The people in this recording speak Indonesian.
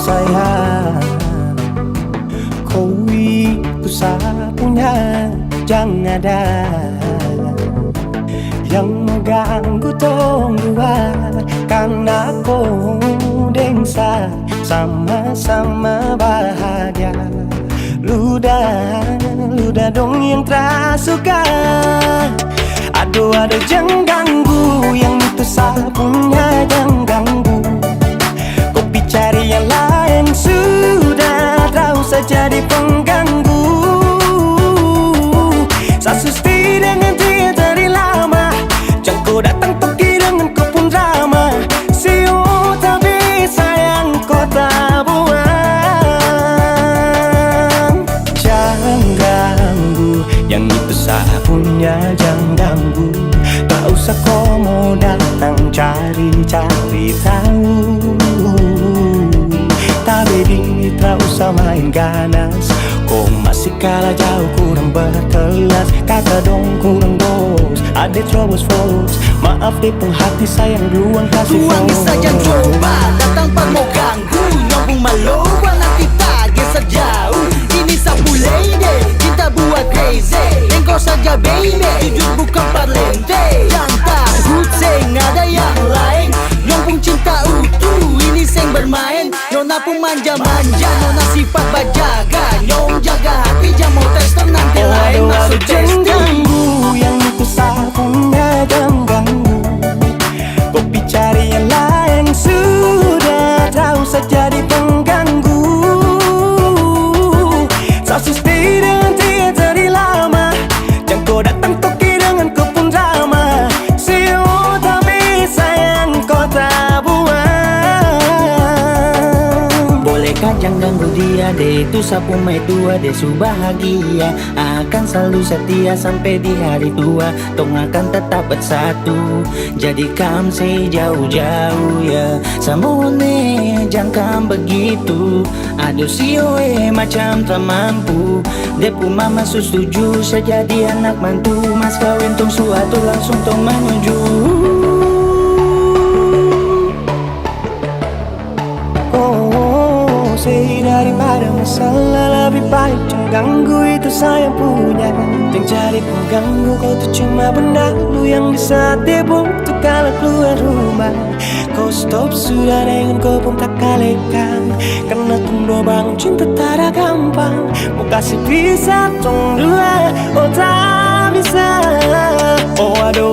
sayang, kau itu sapunya. Jangan ada yang mengganggu tong dua, karena kau dengsa sama-sama bahagia. Ludah dong yang tersuka. Aduh jangan ganggu, yang itu sapunya jangan ganggu. Kopi cari yang lain, sudah tahu saja di pengganggu. Sasusti dengan dia dari lama, jangan kau datang pergi dengan kau pun drama. Siu tapi sayang kau tak buang. Jangan ganggu, yang itu sapunya jangan ganggu. Tak usah kau mau datang cari tahu. Tapi tak usah main ganas, kau masih kalah jauh, kurang berkelas. Kata dong kurang dos, ada terobos fos. Maaf deh penghati sayang duluan kasih fos. Tuangi saja coba, datang pak mau ganggu. Nyambung maloba nanti target sejauh. Ini sapu lady, cinta buat crazy. Engkau saja baby, jujur bukan parlente. Yang takut seng ada yang lain. Nyambung cinta utuh, ini seng bermain. Nona pun manja-manja, nona sifat bajaga. Nyong jaga hati, jangan mau tes nanti lain masuk Jangan testing. ganggu, yang itu sapunya jangan ganggu. Kopi cari yang lain, sudah tahu saja di pengganggu. Sasusti dengan dia dari lama, jangan kau datang toki dengan kau pun drama. Siu tapi sayang kau tak buang. Bolehkah jangan ganggu dia deh, itu sapu mai tua deh su bahagia. Akan selalu setia sampai di hari tua. Tong akan tetap bersatu, jadikan sejauh-jauh ya. Samone jangan begitu. Aduh sioe macam tak mampu. Depu mama setuju saya jadi anak mantu. Mas kawin tong suatu langsung tong menuju. Sehingga daripada masalah lebih baik jangan ganggu, itu sayang punya. Jangan cari pengganggu, kau tuh cuma benda lu yang bisa dibutuh kalau keluar rumah. Kau stop sudah dengan kau pun tak kalekan, karena tunggu bangun cinta tak ada gampang. Mau kasih bisa tong dua, oh tak bisa. Oh aduh